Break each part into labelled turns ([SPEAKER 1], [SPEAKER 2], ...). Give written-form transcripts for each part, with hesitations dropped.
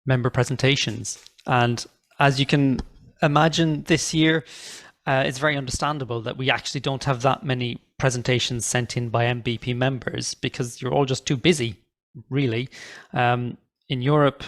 [SPEAKER 1] member presentations. And as you can imagine, this year, it's very understandable that we actually don't have that many presentations sent in by MBP members because you're all just too busy, really. In Europe,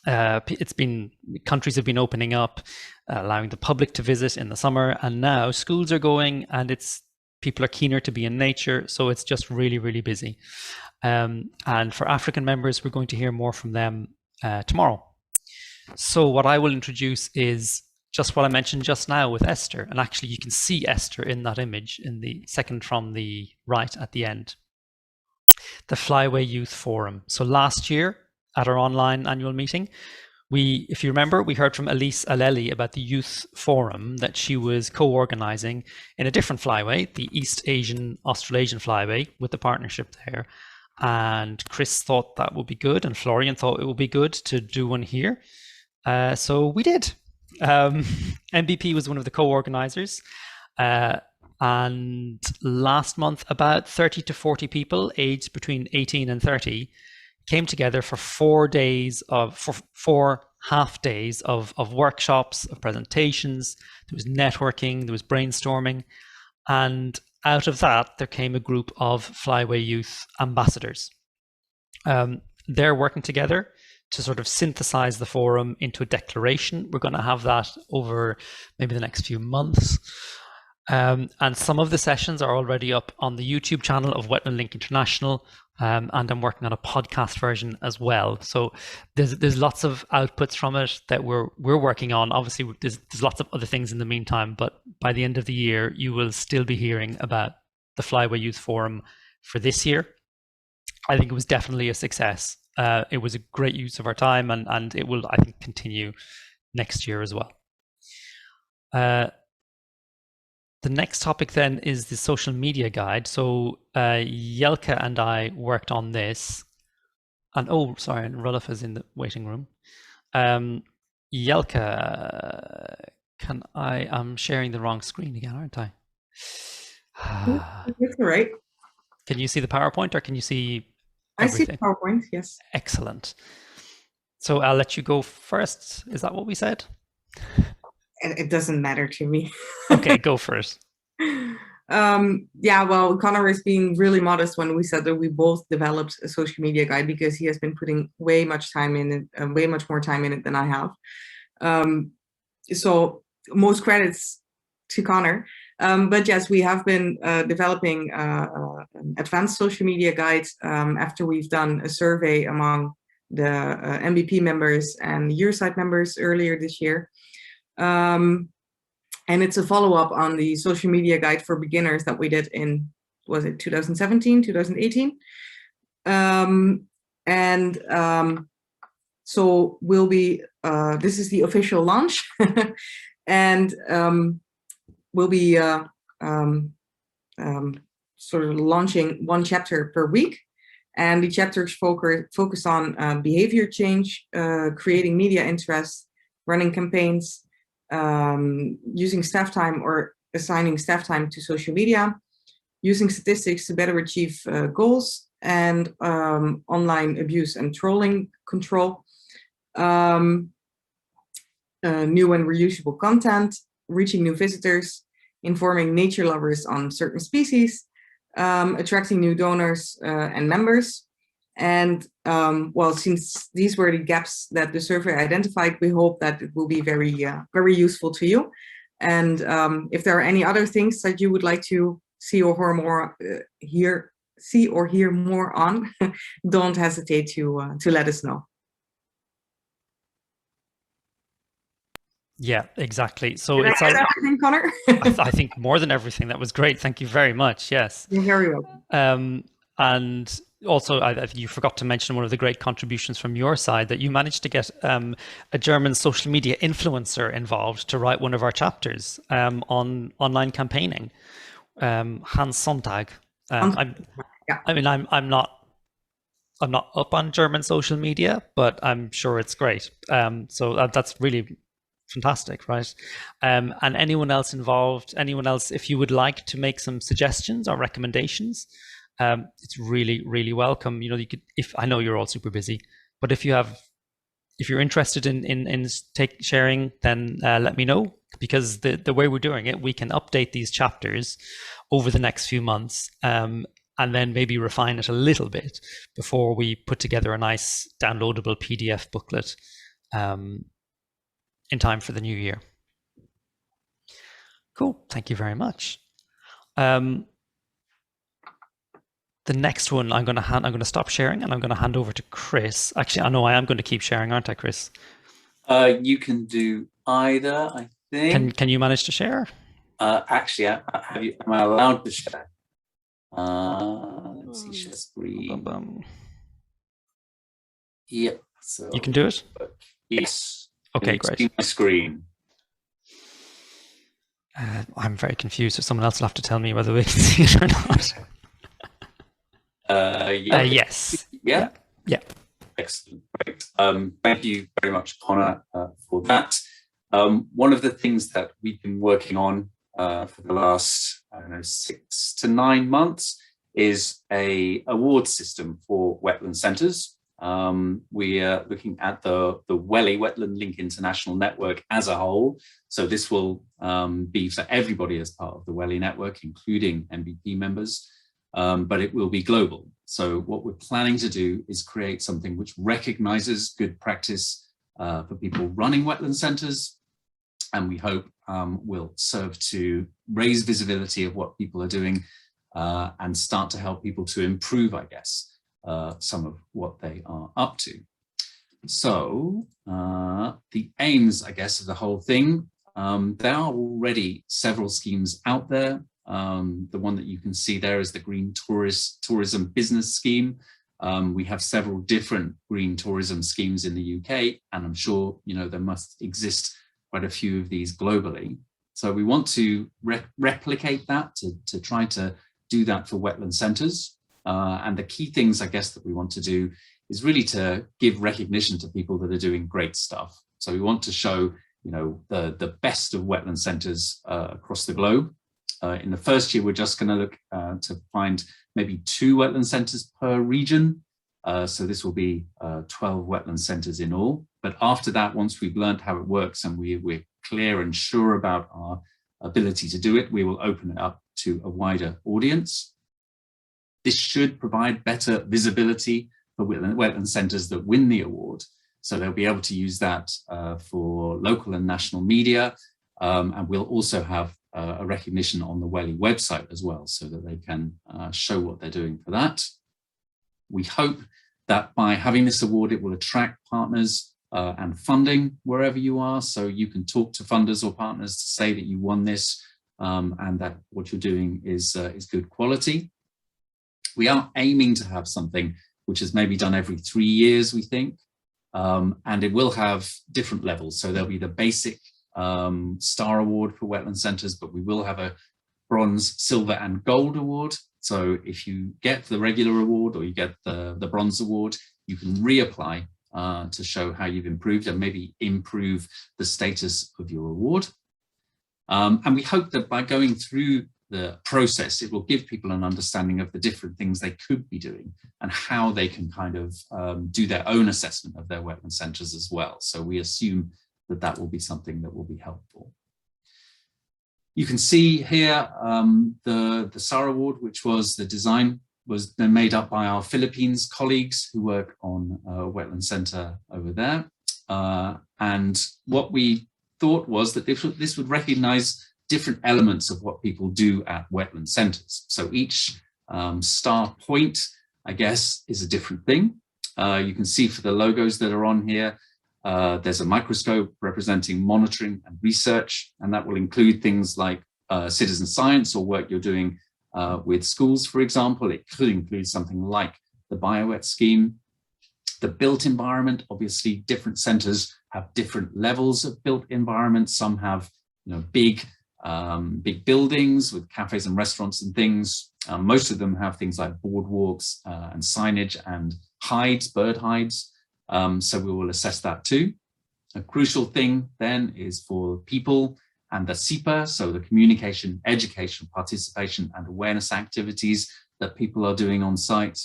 [SPEAKER 1] countries have been opening up, allowing the public to visit in the summer, and now schools are going, and people are keener to be in nature, so it's just really, really busy. And for African members, we're going to hear more from them tomorrow. So what I will introduce is just what I mentioned just now with Esther, and actually you can see Esther in that image in the second from the right at the end. The Flyway Youth Forum. So last year at our online annual meeting, if you remember, we heard from Elise Aleli about the Youth Forum that she was co-organizing in a different flyway, the East Asian Australasian Flyway, with the partnership there. And Chris thought that would be good, and Florian thought it would be good to do one here. So we did. MBP was one of the co-organizers. And last month, about 30 to 40 people aged between 18 and 30 came together for 4 half days of workshops, of presentations. There was networking, there was brainstorming. And out of that, there came a group of Flyway Youth ambassadors. They're working together to sort of synthesize the forum into a declaration. We're going to have that over maybe the next few months. And some of the sessions are already up on the YouTube channel of Wetland Link International, and I'm working on a podcast version as well. So there's lots of outputs from it that we're working on. Obviously, there's lots of other things in the meantime, but by the end of the year, you will still be hearing about the Flyway Youth Forum for this year. I think it was definitely a success. It was a great use of our time, and it will, I think, continue next year as well. The next topic then is the social media guide. So Jelke and I worked on this. And oh, sorry, Rolf is in the waiting room. Jelke, I'm sharing the wrong screen again, aren't I?
[SPEAKER 2] That's all right.
[SPEAKER 1] Can you see the PowerPoint, or can you see everything?
[SPEAKER 2] I see PowerPoint, yes.
[SPEAKER 1] Excellent. So I'll let you go first. Is that what we said?
[SPEAKER 2] It doesn't matter to me.
[SPEAKER 1] Okay, go for it.
[SPEAKER 2] Yeah, well, Connor is being really modest when we said that we both developed a social media guide, because he has been putting way much time in it, way much more time in it than I have. So most credits to Connor. But yes, we have been developing advanced social media guides after we've done a survey among the MBP members and Yearside members earlier this year. And it's a follow-up on the social media guide for beginners that we did in, was it 2017, 2018? So we'll be, this is the official launch, and we'll be sort of launching one chapter per week. And the chapters focus on behavior change, creating media interest, running campaigns, using staff time or assigning staff time to social media, using statistics to better achieve goals, and online abuse and trolling control, new and reusable content, reaching new visitors, informing nature lovers on certain species, attracting new donors and members. And well, since these were the gaps that the survey identified, we hope that it will be very, very useful to you. And if there are any other things that you would like to see or hear more on, don't hesitate to let us know.
[SPEAKER 1] Yeah, exactly. So
[SPEAKER 2] Did
[SPEAKER 1] it's
[SPEAKER 2] I get everything, Connor?
[SPEAKER 1] I think more than everything. That was great. Thank you very much. Yes.
[SPEAKER 2] You're very welcome.
[SPEAKER 1] And also, I think you forgot to mention one of the great contributions from your side, that you managed to get a German social media influencer involved to write one of our chapters on online campaigning. Hans Sonntag.
[SPEAKER 2] Yeah.
[SPEAKER 1] I mean, I'm not up on German social media, but I'm sure it's great. So that's really fantastic, right? And anyone else involved, if you would like to make some suggestions or recommendations, it's really, really welcome. You know, you could, I know you're all super busy, but if you have if you're interested in sharing, then let me know, because the way we're doing it, we can update these chapters over the next few months, and then maybe refine it a little bit before we put together a nice downloadable PDF booklet in time for the new year. Cool. Thank you very much. The next one I'm going to stop sharing, and I'm going to hand over to Chris. Actually, I know I am going to keep sharing, aren't I, Chris?
[SPEAKER 3] You can do either, I think.
[SPEAKER 1] Can you manage to share?
[SPEAKER 3] Actually, am I allowed to share? Let's see, share screen. Yep. So
[SPEAKER 1] you can do it?
[SPEAKER 3] Yes.
[SPEAKER 1] Okay, great.
[SPEAKER 3] See my screen.
[SPEAKER 1] I'm very confused, so someone else will have to tell me whether we can see it or not. Yes.
[SPEAKER 3] Yeah.
[SPEAKER 1] Yeah.
[SPEAKER 3] Excellent. Great. Thank you very much, Connor, for that. One of the things that we've been working on for the last, 6 to 9 months is a award system for wetland centres. We are looking at the WELI, Wetland Link International Network, as a whole. So this will be for everybody as part of the WELI network, including MBP members. But it will be global. So what we're planning to do is create something which recognizes good practice for people running wetland centres, and we hope will serve to raise visibility of what people are doing and start to help people to improve, I guess, some of what they are up to. So the aims, I guess, of the whole thing, there are already several schemes out there. The one that you can see there is the Green Tourism Business Scheme. We have several different green tourism schemes in the UK, and I'm sure there must exist quite a few of these globally. So we want to replicate that, to try to do that for wetland centres. And the key things, I guess, that we want to do is really to give recognition to people that are doing great stuff. So we want to show the best of wetland centres across the globe. In the first year, we're just going to look to find maybe 2 wetland centres per region. So this will be 12 wetland centres in all. But after that, once we've learned how it works and we're clear and sure about our ability to do it, we will open it up to a wider audience. This should provide better visibility for wetland centres that win the award. So they'll be able to use that for local and national media. And we'll also have a recognition on the WELI website as well, so that they can show what they're doing for that. We hope that by having this award, it will attract partners and funding wherever you are. So you can talk to funders or partners to say that you won this and that what you're doing is good quality. We are aiming to have something which is maybe done every 3 years, we think, and it will have different levels. So there'll be the basic Star Award for wetland centres, but we will have a bronze, silver and gold award. So if you get the regular award or you get the bronze award, you can reapply to show how you've improved and maybe improve the status of your award. And we hope that by going through the process, it will give people an understanding of the different things they could be doing and how they can kind of do their own assessment of their wetland centres as well. So we assume that that will be something that will be helpful. You can see here the SAR award, which was the design, was then made up by our Philippines colleagues who work on a wetland centre over there. And what we thought was that this would recognise different elements of what people do at wetland centres. So each star point, I guess, is a different thing. You can see for the logos that are on here, there's a microscope representing monitoring and research, and that will include things like citizen science or work you're doing with schools, for example. It could include something like the BioWet scheme. The built environment, obviously different centres have different levels of built environment. Some have big buildings with cafes and restaurants and things. Most of them have things like boardwalks and signage and hides, bird hides. So we will assess that too. A crucial thing then is for people and the CIPA, so the communication, education, participation and awareness activities that people are doing on site.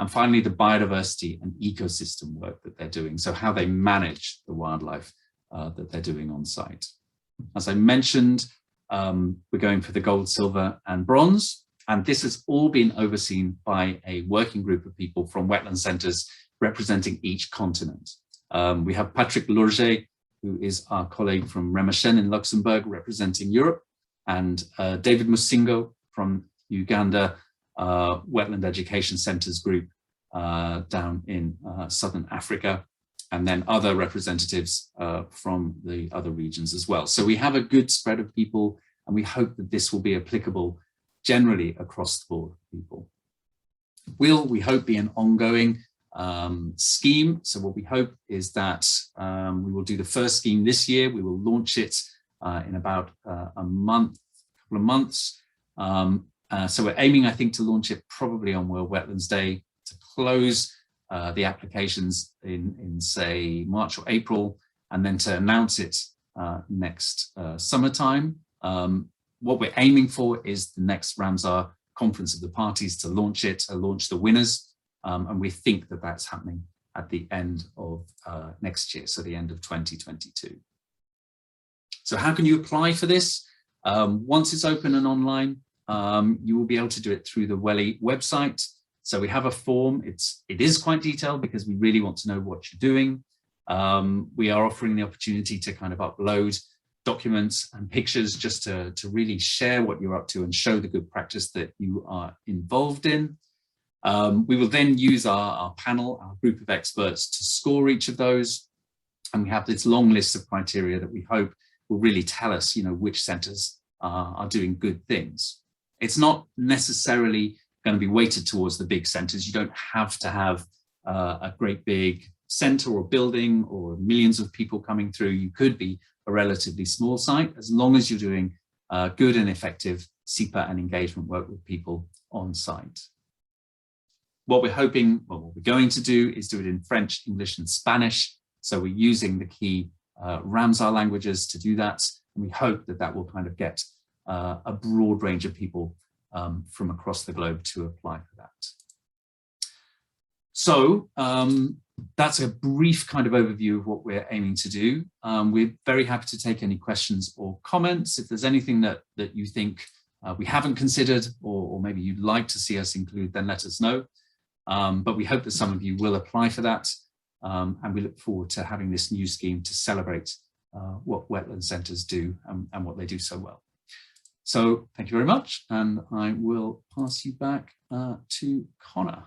[SPEAKER 3] And finally, the biodiversity and ecosystem work that they're doing. So how they manage the wildlife that they're doing on site. As I mentioned, we're going for the gold, silver and bronze. And this has all been overseen by a working group of people from wetland centres representing each continent. We have Patrick Lourget, who is our colleague from Remechen in Luxembourg, representing Europe, and David Musingo from Uganda, Wetland Education Centres Group down in Southern Africa, and then other representatives from the other regions as well. So we have a good spread of people, and we hope that this will be applicable generally across the board people. Will, we hope, be an ongoing scheme. So what we hope is that we will do the first scheme this year. We will launch it in about a couple of months. So we're aiming, I think, to launch it probably on World Wetlands Day, to close the applications in say March or April, and then to announce it next summertime. What we're aiming for is the next Ramsar Conference of the Parties to launch it, to launch the winners. And we think that that's happening at the end of next year, so the end of 2022. So how can you apply for this? Once it's open and online, you will be able to do it through the WELI website. So we have a form. It is quite detailed because we really want to know what you're doing. We are offering the opportunity to kind of upload documents and pictures just to really share what you're up to and show the good practice that you are involved in. We will then use our panel, our group of experts, to score each of those. And we have this long list of criteria that we hope will really tell us, which centres are doing good things. It's not necessarily going to be weighted towards the big centres. You don't have to have a great big centre or building or millions of people coming through. You could be a relatively small site, as long as you're doing good and effective CEPA and engagement work with people on site. What we're hoping, well, what we're going to do is do it in French, English and Spanish. So we're using the key Ramsar languages to do that. And we hope that that will kind of get a broad range of people from across the globe to apply for that. So that's a brief kind of overview of what we're aiming to do. We're very happy to take any questions or comments. If there's anything that you think we haven't considered, or maybe you'd like to see us include, then let us know. But we hope that some of you will apply for that. And we look forward to having this new scheme to celebrate what wetland centres do and what they do so well. So thank you very much. And I will pass you back to Connor.